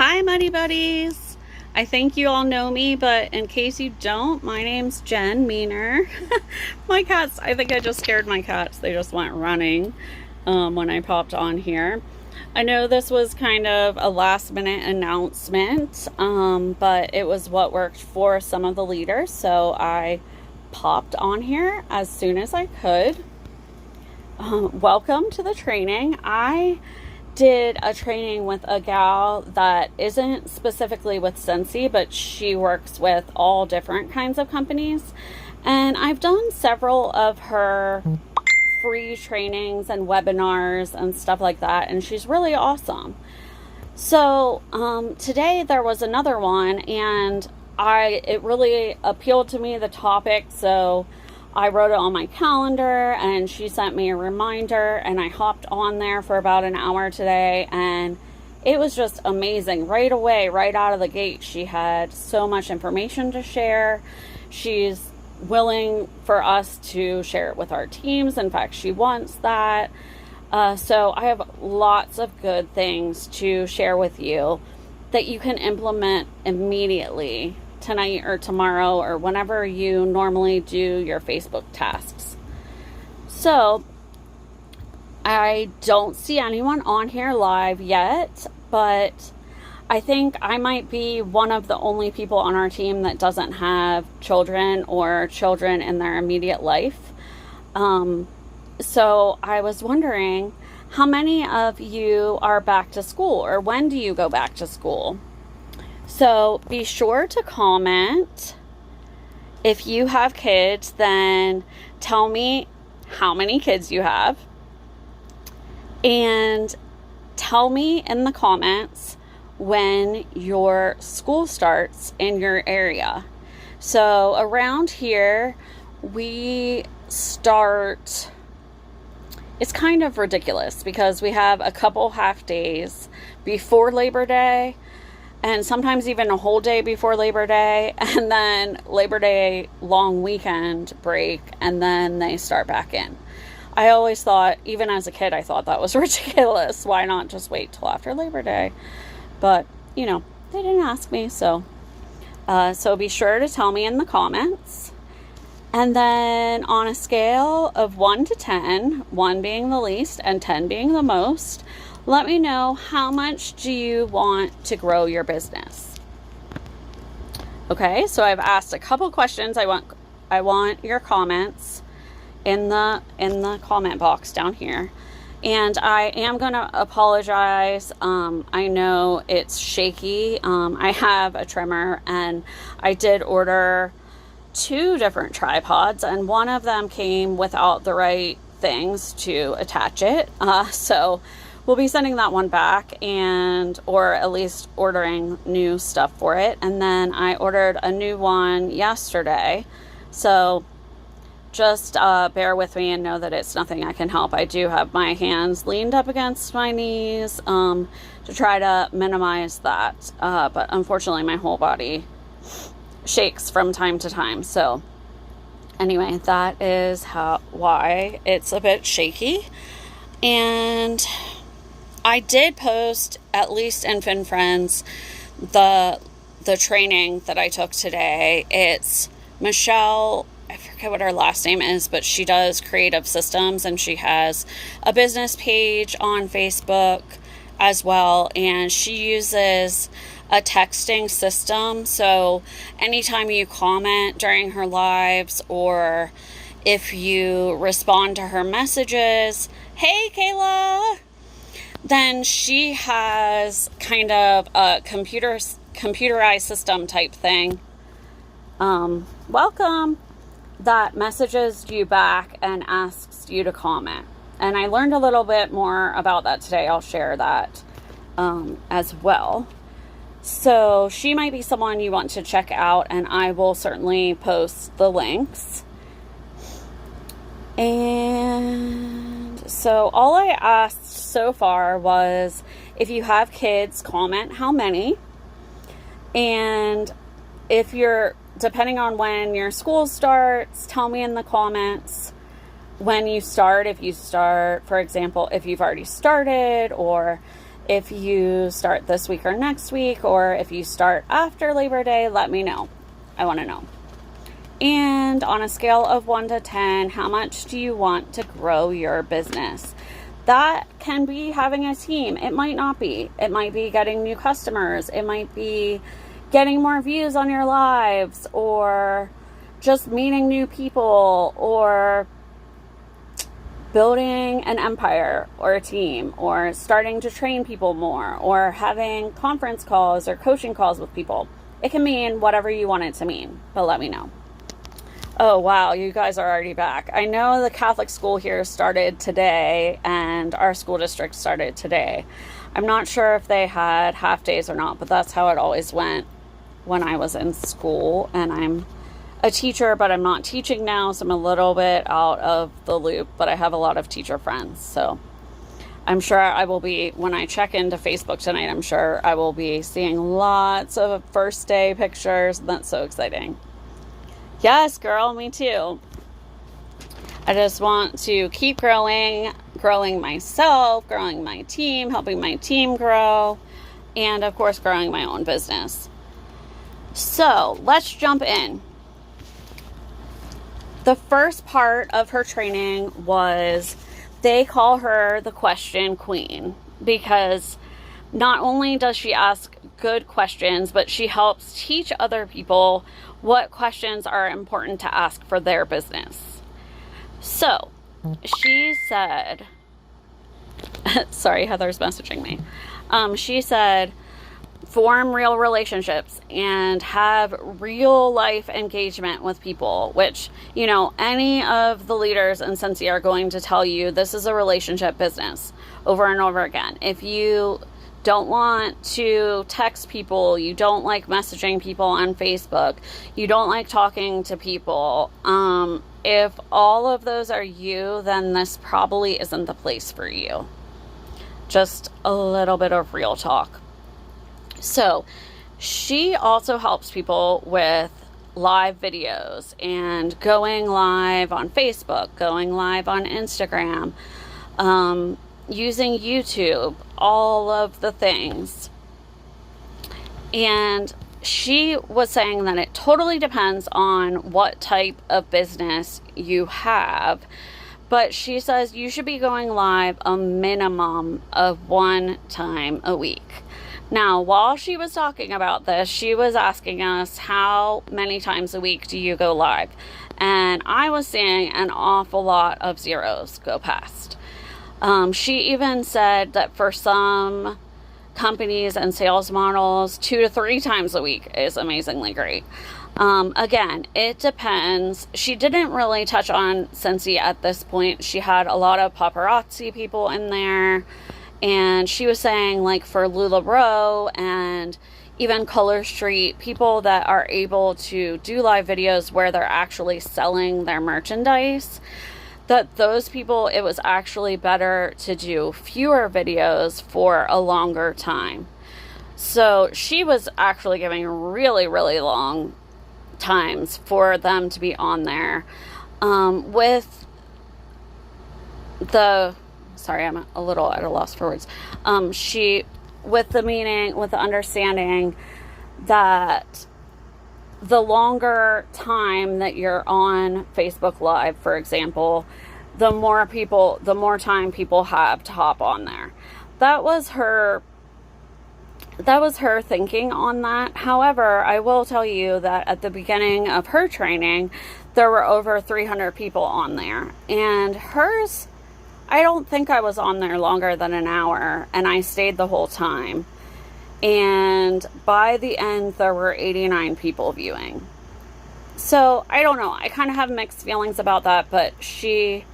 Hi, Muddy Buddies. I think you all know me, but in case you don't, my name's Jen Meaner. My cats, I think I just scared my cats. They just went running when I popped on here. I know this was kind of a last minute announcement, but it was what worked for some of the leaders, so I popped on here as soon as I could. Welcome to the training. I did a training with a gal that isn't specifically with Scentsy, but she works with all different kinds of companies. And I've done several of her free trainings and webinars and stuff like that, and she's really awesome. So today there was another one, and it really appealed to me, the topic, so I wrote it on my calendar, and she sent me a reminder, and I hopped on there for about an hour today, and it was just amazing. Right away, right out of the gate, she had so much information to share. She's willing for us to share it with our teams. In fact, she wants that. So I have lots of good things to share with you that you can implement immediately tonight or tomorrow or whenever you normally do your Facebook tasks. So I don't see anyone on here live yet, but I think I might be one of the only people on our team that doesn't have children or children in their immediate life. So I was wondering, how many of you are back to school, or when do you go back to school? So be sure to comment. If you have kids, then tell me how many kids you have. And tell me in the comments when your school starts in your area. So around here, we start, it's kind of ridiculous because we have a couple half days before Labor Day, and sometimes even a whole day before Labor Day, and then Labor Day long weekend break, and then they start back in. I always thought, even as a kid, I thought that was ridiculous. Why not just wait till after Labor Day? But, you know, they didn't ask me, so be sure to tell me in the comments. And then on a scale of 1 to 10, 1 being the least and 10 being the most, let me know, how much do you want to grow your business? Okay, so I've asked a couple questions. I want your comments in the comment box down here. And I am going to apologize. I know it's shaky. I have a trimmer, and I did order 2 different tripods, and one of them came without the right things to attach it. So we'll be sending that one back, or at least ordering new stuff for it. And then I ordered a new one yesterday. So just bear with me and know that it's nothing I can help. I do have my hands leaned up against my knees to try to minimize that. But unfortunately, my whole body shakes from time to time. So anyway, that is why it's a bit shaky. And I did post, at least in FinFriends, the training that I took today. It's Michelle, I forget what her last name is, but she does creative systems, and she has a business page on Facebook as well, and she uses a texting system. So anytime you comment during her lives, or if you respond to her messages, hey Kayla, then she has kind of a computerized system type thing. Welcome. That messages you back and asks you to comment. And I learned a little bit more about that today. I'll share that as well. So she might be someone you want to check out, and I will certainly post the links. And so all I asked so far was, if you have kids, comment how many. And if you're, depending on when your school starts, tell me in the comments when you start. If you start, for example, if you've already started, or If you start this week or next week, or if you start after Labor Day, let me know. I want to know. And on a scale of 1 to 10, how much do you want to grow your business? That can be having a team. It might not be. It might be getting new customers. It might be getting more views on your lives, or just meeting new people, or building an empire or a team, or starting to train people more, or having conference calls or coaching calls with people. It can mean whatever you want it to mean, but let me know. Oh, wow, you guys are already back. I know the Catholic school here started today, and our school district started today. I'm not sure if they had half days or not, but that's how it always went when I was in school. And I'm a teacher, but I'm not teaching now, so I'm a little bit out of the loop, but I have a lot of teacher friends. So I'm sure I will be, when I check into Facebook tonight, I'm sure I will be seeing lots of first day pictures. That's so exciting. Yes, girl, me too. I just want to keep growing myself, growing my team, helping my team grow, and of course, growing my own business. So let's jump in. The first part of her training was, they call her the question queen, because not only does she ask good questions, but she helps teach other people what questions are important to ask for their business. So she said, sorry, Heather's messaging me. She said, form real relationships and have real life engagement with people, which, you know, any of the leaders in Scentsy are going to tell you this is a relationship business over and over again. If you don't want to text people, you don't like messaging people on Facebook, you don't like talking to people, if all of those are you, then this probably isn't the place for you. Just a little bit of real talk. So she also helps people with live videos and going live on Facebook, going live on Instagram, using YouTube, all of the things. And she was saying that it totally depends on what type of business you have, but she says you should be going live a minimum of 1 time a week. Now, while she was talking about this, she was asking us, how many times a week do you go live? And I was seeing an awful lot of zeros go past. She even said that for some companies and sales models, 2 to 3 times a week is amazingly great. Again, it depends. She didn't really touch on Scentsy at this point. She had a lot of paparazzi people in there. And she was saying, like, for LuLaRoe and even Color Street, people that are able to do live videos where they're actually selling their merchandise, that those people, it was actually better to do fewer videos for a longer time. So she was actually giving really, really long times for them to be on there. With the... Sorry, I'm a little at a loss for words. With the understanding that the longer time that you're on Facebook Live, for example, the more time people have to hop on there. That was her thinking on that. However, I will tell you that at the beginning of her training, there were over 300 people on there, and hers, I don't think I was on there longer than an hour, and I stayed the whole time. And by the end, there were 89 people viewing. So, I don't know. I kind of have mixed feelings about that, but she,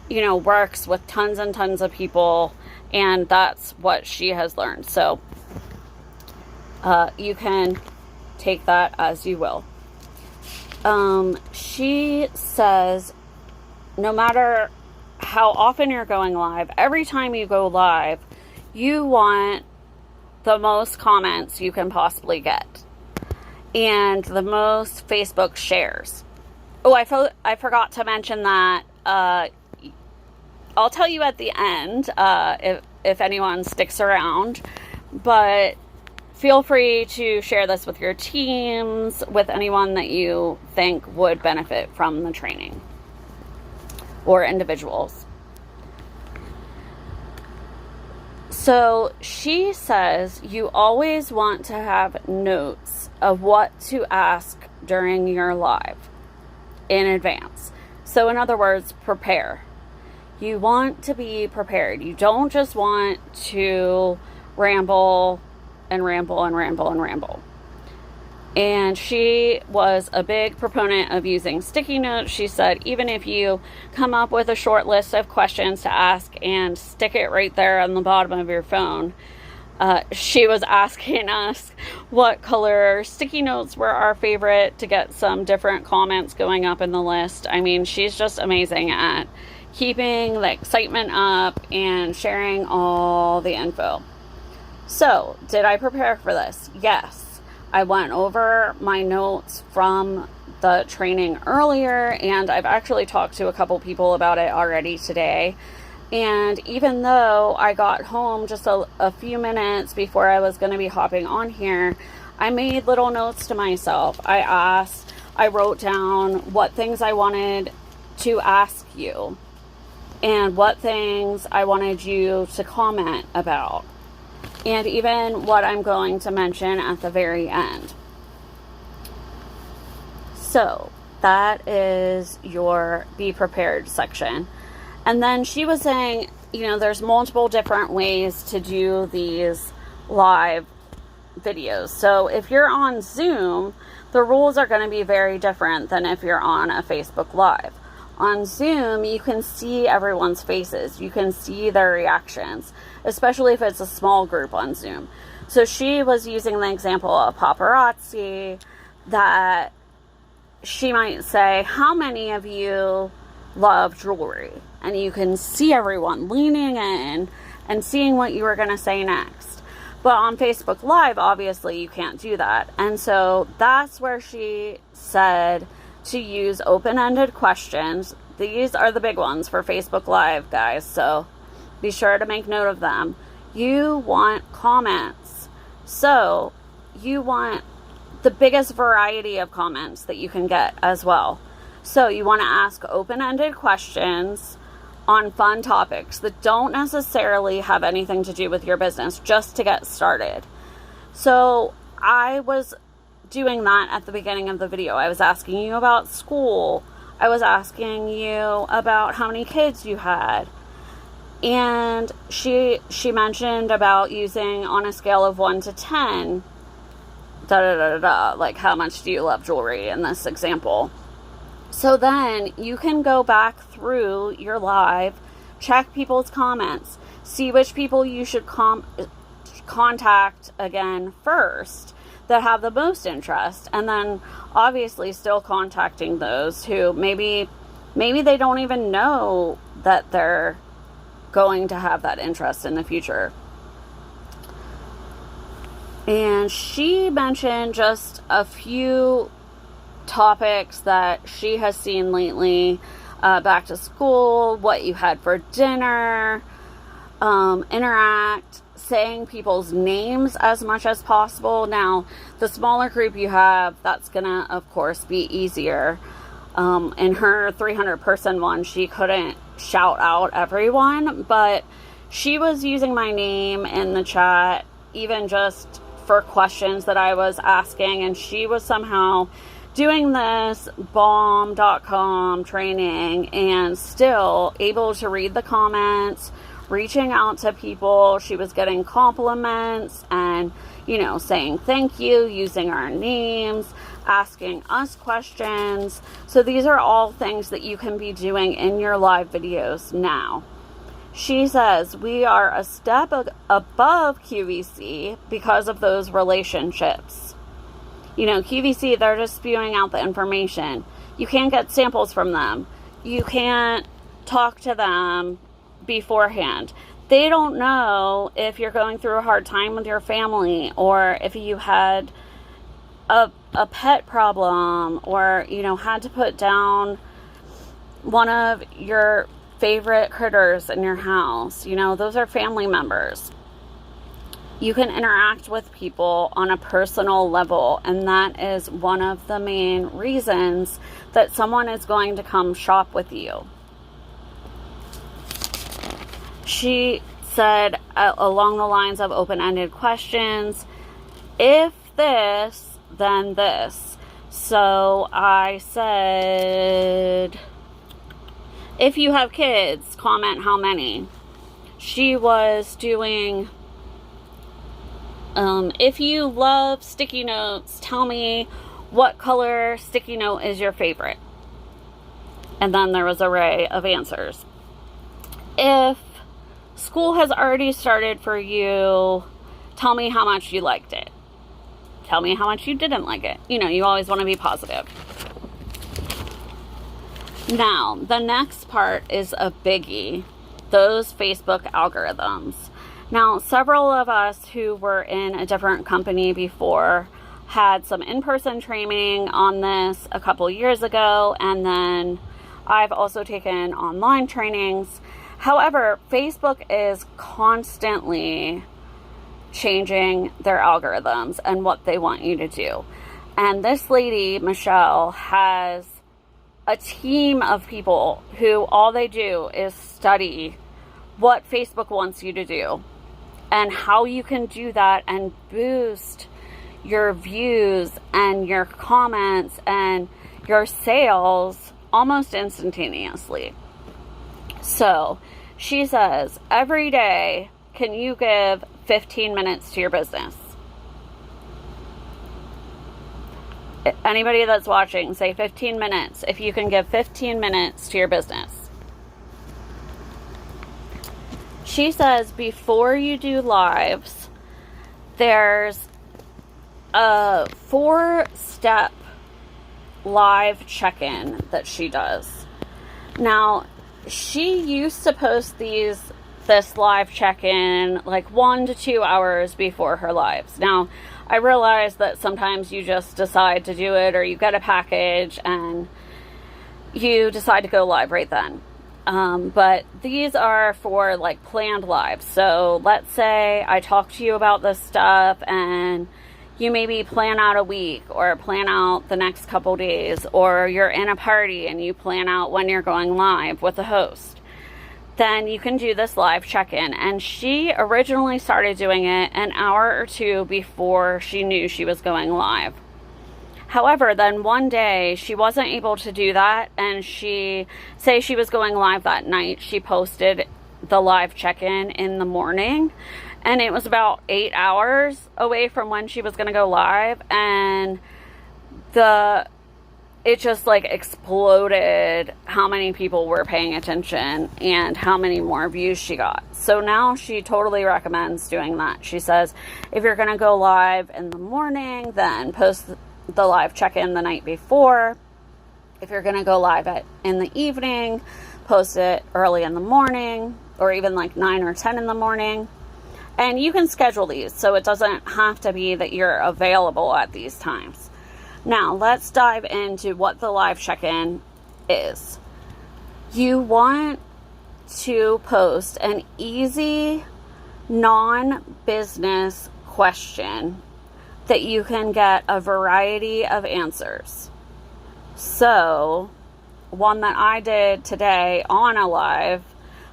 you know, works with tons and tons of people, and that's what she has learned. So, you can take that as you will. She says, no matter how often you're going live, every time you go live, you want the most comments you can possibly get and the most Facebook shares. Oh, I forgot to mention that. I'll tell you at the end if anyone sticks around, but feel free to share this with your teams, with anyone that you think would benefit from the training, or individuals. So she says you always want to have notes of what to ask during your live in advance. So in other words, prepare. You want to be prepared. You don't just want to ramble and ramble and ramble and ramble. And she was a big proponent of using sticky notes. She said even if you come up with a short list of questions to ask and stick it right there on the bottom of your phone, she was asking us what color sticky notes were our favorite to get some different comments going up in the list. I mean, she's just amazing at keeping the excitement up and sharing all the info. So, did I prepare for this? Yes. I went over my notes from the training earlier, and I've actually talked to a couple people about it already today. And even though I got home just a few minutes before I was going to be hopping on here, I made little notes to myself. I wrote down what things I wanted to ask you and what things I wanted you to comment about, and even what I'm going to mention at the very end. So that is your be prepared section. And then she was saying, there's multiple different ways to do these live videos. So if you're on Zoom, the rules are going to be very different than if you're on a Facebook Live. On Zoom, you can see everyone's faces. You can see their reactions, especially if it's a small group on Zoom. So she was using the example of paparazzi, that she might say, how many of you love jewelry? And you can see everyone leaning in and seeing what you were going to say next. But on Facebook Live, obviously, you can't do that. And so that's where she said to use open-ended questions. These are the big ones for Facebook Live, guys, so be sure to make note of them. You want comments. So you want the biggest variety of comments that you can get as well. So you want to ask open-ended questions on fun topics that don't necessarily have anything to do with your business, just to get started. So I was doing that at the beginning of the video. I was asking you about school. I was asking you about how many kids you had. And she mentioned about using on a scale of 1 to 10, like how much do you love jewelry in this example. So then you can go back through your live, check people's comments, see which people you should contact again first that have the most interest, and then obviously still contacting those who maybe they don't even know that they're going to have that interest in the future. And she mentioned just a few topics that she has seen lately, back to school, what you had for dinner, interact, saying people's names as much as possible. Now, the smaller group you have, that's gonna, of course, be easier. In her 300-person one, she couldn't shout out everyone, but she was using my name in the chat, even just for questions that I was asking, and she was somehow doing this bomb.com training and still able to read the comments, reaching out to people. She was getting compliments and, saying thank you, using our names, asking us questions. So these are all things that you can be doing in your live videos now. She says we are a step above QVC because of those relationships. QVC, they're just spewing out the information. You can't get samples from them. You can't talk to them beforehand. They don't know if you're going through a hard time with your family, or if you had a pet problem, or, had to put down one of your favorite critters in your house. You know, those are family members. You can interact with people on a personal level, and that is one of the main reasons that someone is going to come shop with you. She said, along the lines of open-ended questions, if this, then this. So I said, if you have kids, comment how many. She was doing, if you love sticky notes, tell me what color sticky note is your favorite. And then there was an array of answers. If school has already started for you, tell me how much you liked it. Tell me how much you didn't like it. You know, you always want to be positive. Now, the next part is a biggie. Those Facebook algorithms. Now, several of us who were in a different company before had some in-person training on this a couple years ago, and then I've also taken online trainings. However, Facebook is constantly changing their algorithms and what they want you to do. And this lady, Michelle, has a team of people who all they do is study what Facebook wants you to do and how you can do that and boost your views and your comments and your sales almost instantaneously. So she says, every day, can you give 15 minutes to your business? Anybody that's watching, say 15 minutes. If you can give 15 minutes to your business. She says before you do lives, there's a 4-step live check-in that she does. Now, she used to post this live check-in like 1 to 2 hours before her lives. Now, I realize that sometimes you just decide to do it, or you get a package and you decide to go live right then. But these are for like planned lives. So let's say I talk to you about this stuff and you maybe plan out a week or plan out the next couple days, or you're in a party and you plan out when you're going live with a host. Then you can do this live check-in. And she originally started doing it an hour or two before she knew she was going live. However, then one day she wasn't able to do that, and she was going live that night. She posted the live check-in in the morning, and it was about 8 hours away from when she was going to go live, and it just like exploded how many people were paying attention and how many more views she got. So now she totally recommends doing that. She says, if you're going to go live in the morning, then post the live check-in the night before. If you're going to go live in the evening, post it early in the morning, or even like 9 or 10 in the morning. And you can schedule these, so it doesn't have to be that you're available at these times. Now, let's dive into what the live check-in is. You want to post an easy, non-business question that you can get a variety of answers. So, one that I did today on a live,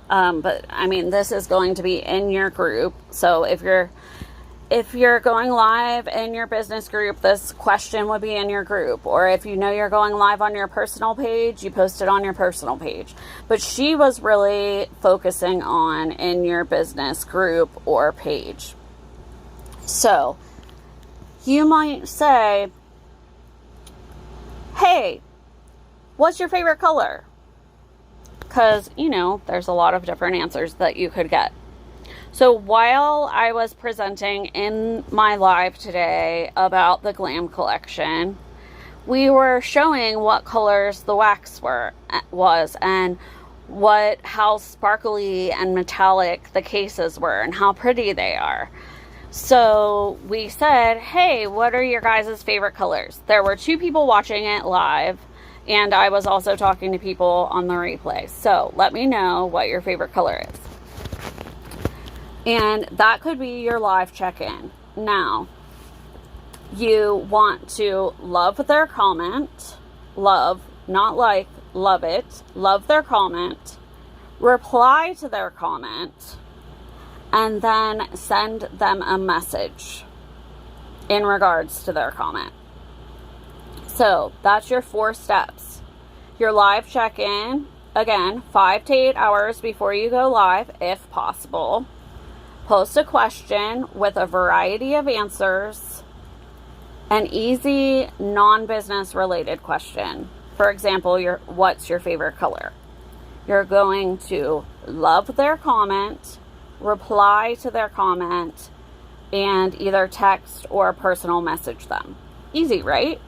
but I mean, this is going to be in your group. So if you're going live in your business group, this question would be in your group. Or if you know you're going live on your personal page, you post it on your personal page. But she was really focusing on in your business group or page. So you might say, hey, what's your favorite color? Because, you know, there's a lot of different answers that you could get. So while I was presenting in my live today about the Glam collection, we were showing what colors the wax was and how sparkly and metallic the cases were and how pretty they are. So we said, hey, what are your guys' favorite colors? There were 2 people watching it live. And I was also talking to people on the replay. So let me know what your favorite color is. And that could be your live check-in. Now, you want to love their comment. Love, not like, love it. Love their comment. Reply to their comment. And then send them a message in regards to their comment. So that's your 4 steps. Your live check-in, again, 5 to 8 hours before you go live, if possible. Post a question with a variety of answers. An easy, non-business related question. For example, what's your favorite color? You're going to love their comment, reply to their comment, and either text or personal message them. Easy, right?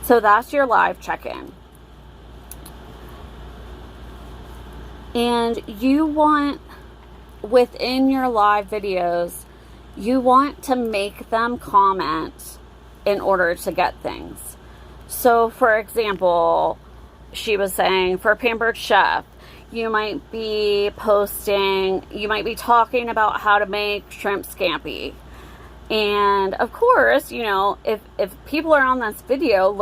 So that's your live check-in. And you want, within your live videos, you want to make them comment in order to get things. So, for example, she was saying for Pampered Chef, you might be talking about how to make shrimp scampi. And of course, you know, if people are on this video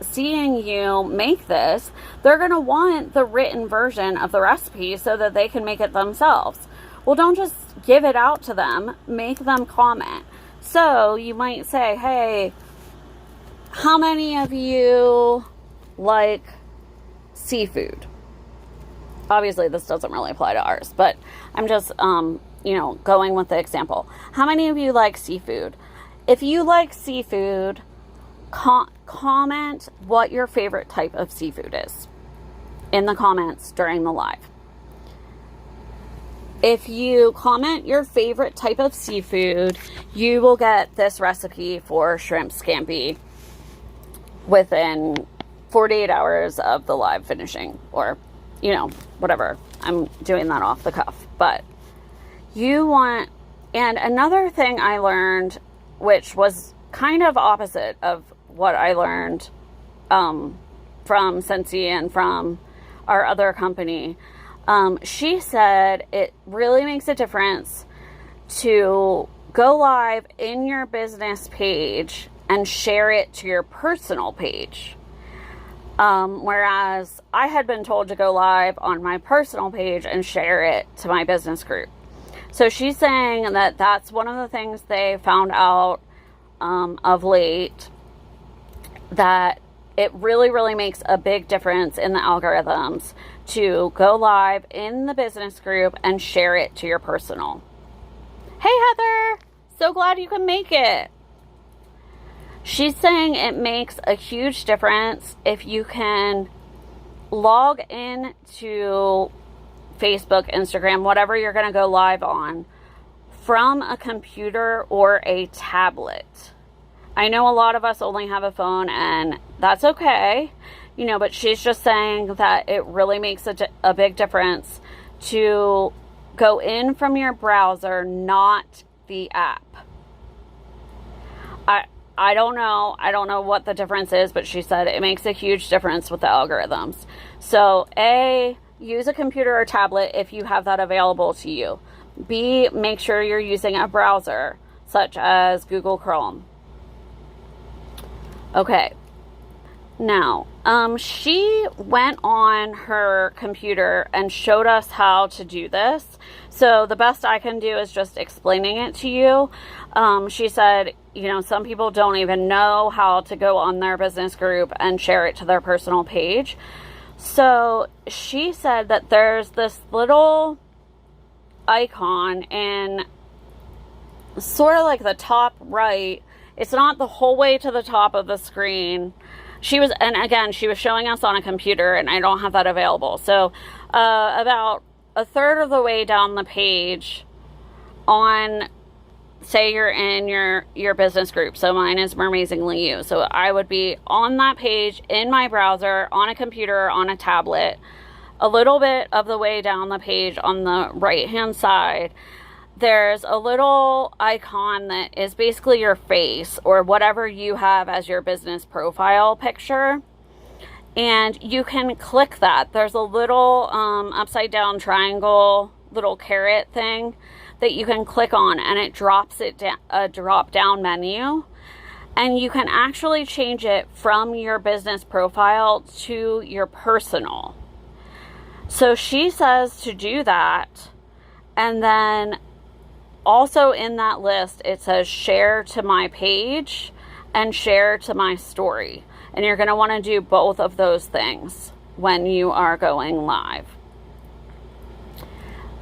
seeing you make this, they're going to want the written version of the recipe so that they can make it themselves. Well, don't just give it out to them, make them comment. So you might say, hey, how many of you like seafood? Obviously, this doesn't really apply to ours, but I'm just, going with the example. How many of you like seafood? If you like seafood, comment what your favorite type of seafood is in the comments during the live. If you comment your favorite type of seafood, you will get this recipe for shrimp scampi within 48 hours of the live finishing, or whatever. I'm doing that off the cuff. But and another thing I learned, which was kind of opposite of what I learned from Scentsy and from our other company, she said it really makes a difference to go live in your business page and share it to your personal page. Whereas I had been told to go live on my personal page and share it to my business group. So she's saying that that's one of the things they found out of late, that it really, really makes a big difference in the algorithms to go live in the business group and share it to your personal. Hey, Heather, so glad you can make it. She's saying it makes a huge difference if you can log in to Facebook, Instagram, whatever you're going to go live on, from a computer or a tablet. I know a lot of us only have a phone, and that's okay, but she's just saying that it really makes a big difference to go in from your browser, not the app. I don't know. I don't know what the difference is, but she said it makes a huge difference with the algorithms. So, A, use a computer or tablet if you have that available to you. B, make sure you're using a browser, such as Google Chrome. Okay. Now, she went on her computer and showed us how to do this. So the best I can do is just explaining it to you. She said, some people don't even know how to go on their business group and share it to their personal page. So she said that there's this little icon in sort of like the top right. It's not the whole way to the top of the screen. She was showing us on a computer, and I don't have that available. So about a third of the way down the page on, say you're in your business group. So mine is Mermazingly You. So I would be on that page in my browser, on a computer, on a tablet, a little bit of the way down the page on the right hand side. there's a little icon that is basically your face or whatever you have as your business profile picture. And you can click that. There's a little upside down triangle, little carrot thing that you can click on, and it drops it down, a drop down menu. And you can actually change it from your business profile to your personal. So she says to do that. And then also in that list, it says share to my page and share to my story. And you're going to want to do both of those things when you are going live.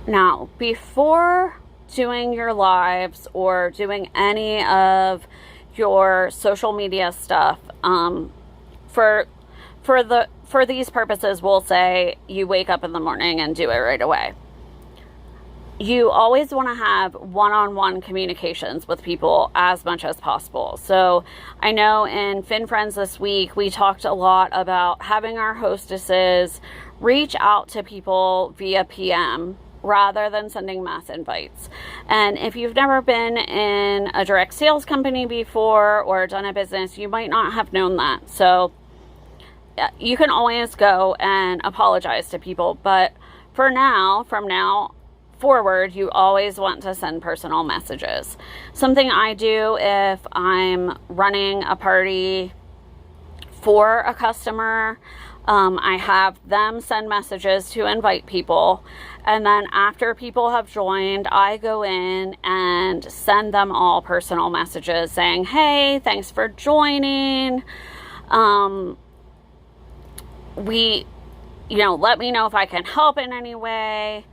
Now, before doing your lives or doing any of your social media stuff, for these purposes, we'll say you wake up in the morning and do it right away. You always want to have one-on-one communications with people as much as possible. So I know in FinFriends this week, we talked a lot about having our hostesses reach out to people via PM rather than sending mass invites. And if you've never been in a direct sales company before or done a business, you might not have known that. So you can always go and apologize to people. But for now, from now forward, you always want to send personal messages. Something I do if I'm running a party for a customer, I have them send messages to invite people, and then after people have joined, I go in and send them all personal messages saying, hey, thanks for joining. Let me know if I can help in any way.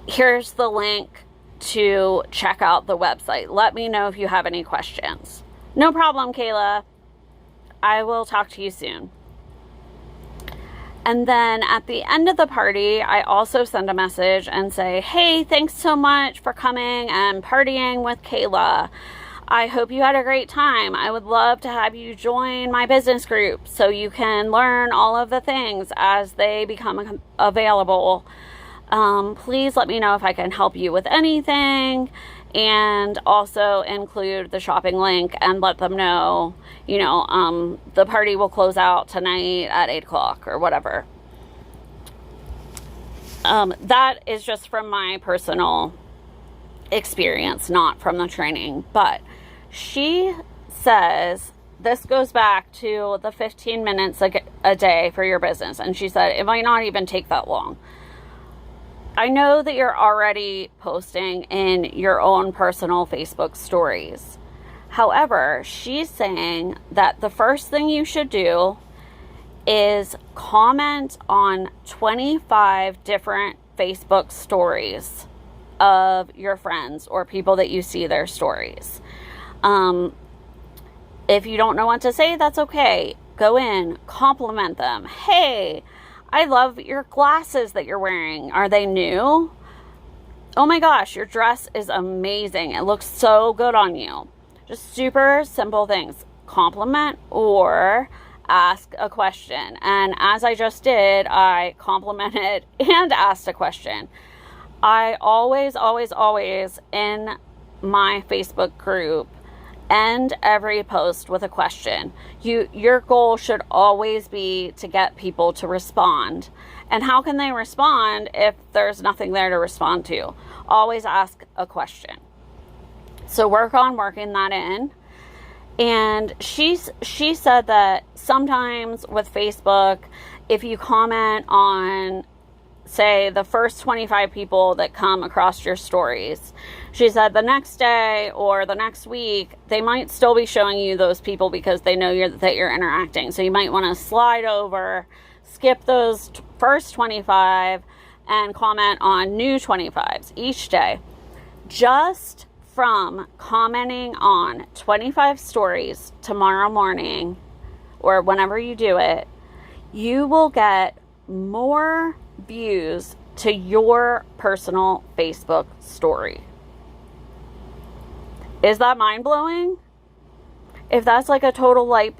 Here's the link to check out the website. Let me know if you have any questions. No problem, Kayla. I will talk to you soon. And then at the end of the party, I also send a message and say, hey, thanks so much for coming and partying with Kayla. I hope you had a great time. I would love to have you join my business group so you can learn all of the things as they become available. Please let me know if I can help you with anything, and also include the shopping link and let them know, the party will close out tonight at 8 o'clock or whatever. That is just from my personal experience, not from the training. But she says this goes back to the 15 minutes a day for your business. And she said it might not even take that long. I know that you're already posting in your own personal Facebook stories. However, she's saying that the first thing you should do is comment on 25 different Facebook stories of your friends or people that you see their stories. If you don't know what to say, that's okay. Go in, compliment them. Hey, I love your glasses that you're wearing. Are they new? Oh my gosh, your dress is amazing. It looks so good on you. Just super simple things. Compliment or ask a question. And as I just did, I complimented and asked a question. I always in my Facebook group end every post with a question. Your goal should always be to get people to respond. And how can they respond if there's nothing there to respond to? Always ask a question. So work on working that in. And she said that sometimes with Facebook, if you comment on, say, the first 25 people that come across your stories, she said the next day or the next week, they might still be showing you those people because they know that you're interacting. So you might want to slide over, skip those first 25 and comment on new 25s each day. Just from commenting on 25 stories tomorrow morning or whenever you do it, you will get more views to your personal Facebook story. Is that mind-blowing? If that's like a total light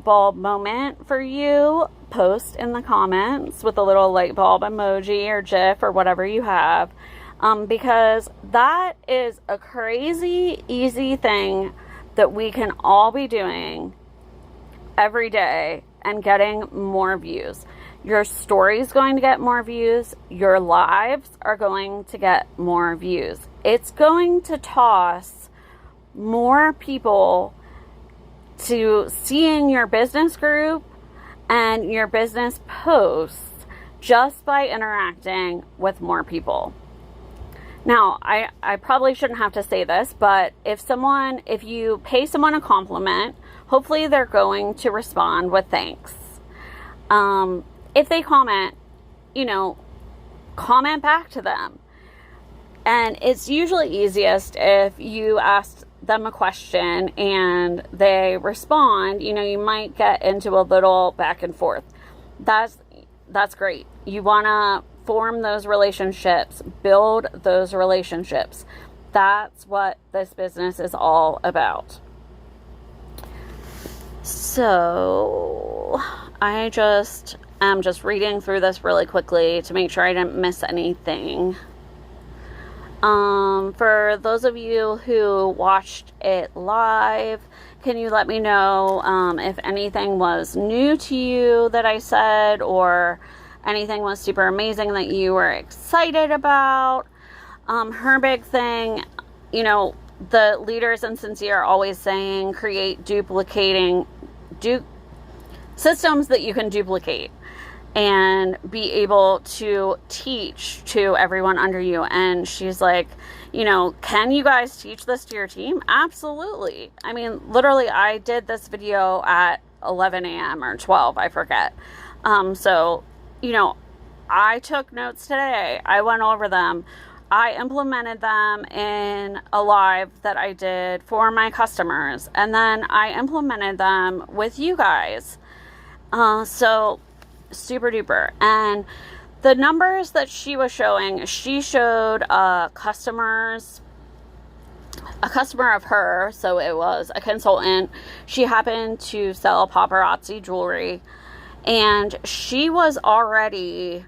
bulb moment for you, post in the comments with a little light bulb emoji or GIF or whatever you have. because that is a crazy easy thing that we can all be doing every day and getting more views. Your story is going to get more views. Your lives are going to get more views. It's going to toss more people to seeing your business group and your business posts just by interacting with more people. Now, I probably shouldn't have to say this, but if you pay someone a compliment, hopefully they're going to respond with thanks. If they comment, comment back to them. And it's usually easiest if you ask them a question and they respond. You might get into a little back and forth. That's great. You want to form those relationships, build those relationships. That's what this business is all about. So I'm just reading through this really quickly to make sure I didn't miss anything. For those of you who watched it live, can you let me know if anything was new to you that I said, or anything was super amazing that you were excited about? Her big thing, the leaders in Sincere are always saying create systems that you can duplicate and be able to teach to everyone under you. And she's like, can you guys teach this to your team? Absolutely. I mean, literally, I did this video at 11 a.m. or 12, I forget. So, I took notes today. I went over them. I implemented them in a live that I did for my customers. And then I implemented them with you guys. So super duper. And the numbers that she was showing, she showed a customer of her. So it was a consultant. She happened to sell paparazzi jewelry, and she was already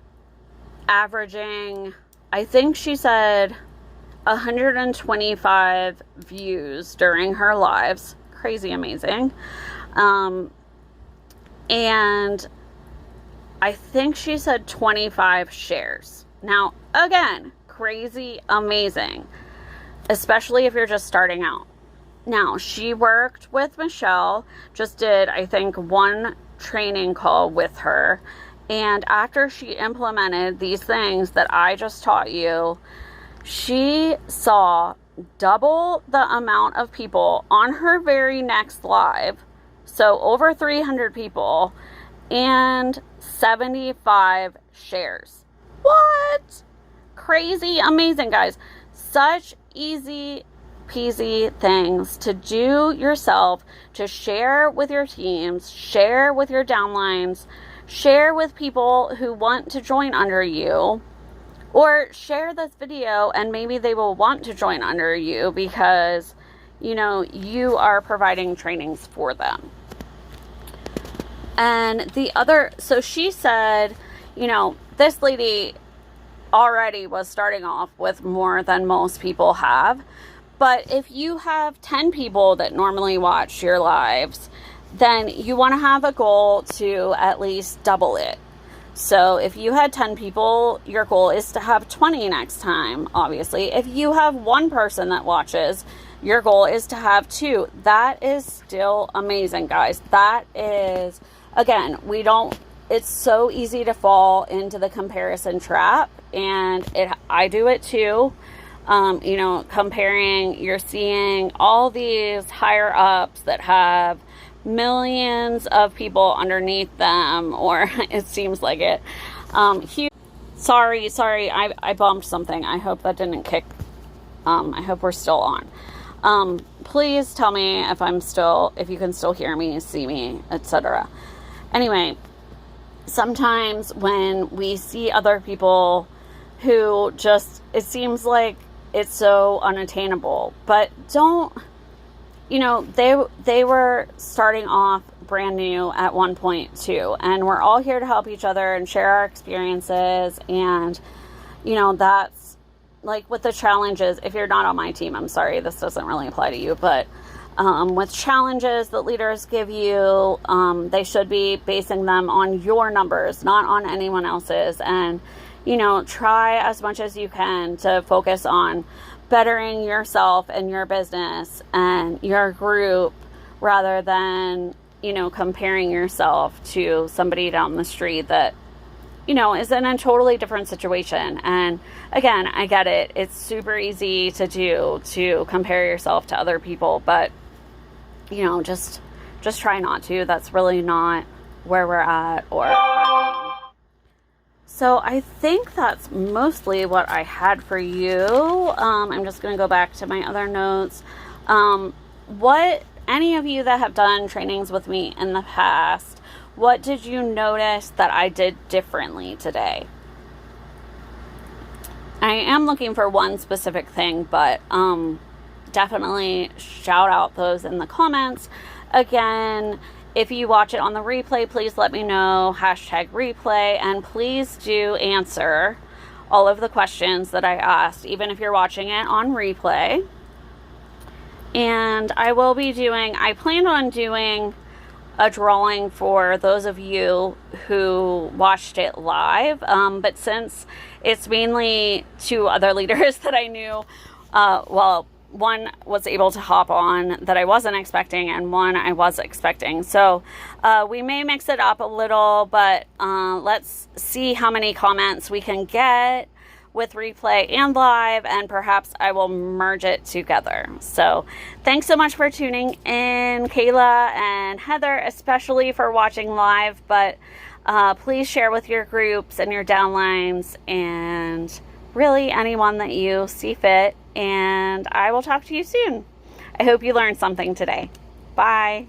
averaging, I think she said 125 views during her lives. Crazy amazing. And I think she said 25 shares. Now, again, crazy amazing, especially if you're just starting out. Now, she worked with Michelle, just did, I think, one training call with her. And after she implemented these things that I just taught you, she saw double the amount of people on her very next live. So over 300 people and 75 shares. What? Crazy amazing, guys. Such easy peasy things to do yourself, to share with your teams, share with your downlines, share with people who want to join under you, or share this video and maybe they will want to join under you because, you are providing trainings for them. And so she said, this lady already was starting off with more than most people have. But if you have 10 people that normally watch your lives, then you want to have a goal to at least double it. So if you had 10 people, your goal is to have 20 next time, obviously. If you have one person that watches, your goal is to have 2. That is still amazing, guys. That is, again, it's so easy to fall into the comparison trap, and I do it too. Comparing, you're seeing all these higher ups that have millions of people underneath them, or it seems like it. Sorry, I bumped something. I hope that didn't kick. I hope we're still on. Please tell me if you can still hear me, see me, etc. Anyway, sometimes when we see other people who it seems like it's so unattainable, but they were starting off brand new at one point too, and we're all here to help each other and share our experiences, and that's like with the challenges, if you're not on my team, I'm sorry, this doesn't really apply to you, but with challenges that leaders give you, they should be basing them on your numbers, not on anyone else's. And, you know, try as much as you can to focus on bettering yourself and your business and your group rather than, you know, comparing yourself to somebody down the street that, you know, is in a totally different situation. And again, I get it. It's super easy to do, to compare yourself to other people, but, you know, just try not to. That's really not where we're at. So I think that's mostly what I had for you. I'm just going to go back to my other notes. What any of you that have done trainings with me in the past, what did you notice that I did differently today? I am looking for one specific thing, but definitely shout out those in the comments. Again, if you watch it on the replay, please let me know, #replay, and please do answer all of the questions that I asked, even if you're watching it on replay. And I plan on doing a drawing for those of you who watched it live, but since it's mainly 2 other leaders that I knew, one was able to hop on that I wasn't expecting, and one I was expecting. So we may mix it up a little, but let's see how many comments we can get with replay and live, and perhaps I will merge it together. So thanks so much for tuning in, Kayla and Heather, especially for watching live, but please share with your groups and your downlines and really anyone that you see fit. And I will talk to you soon. I hope you learned something today. Bye.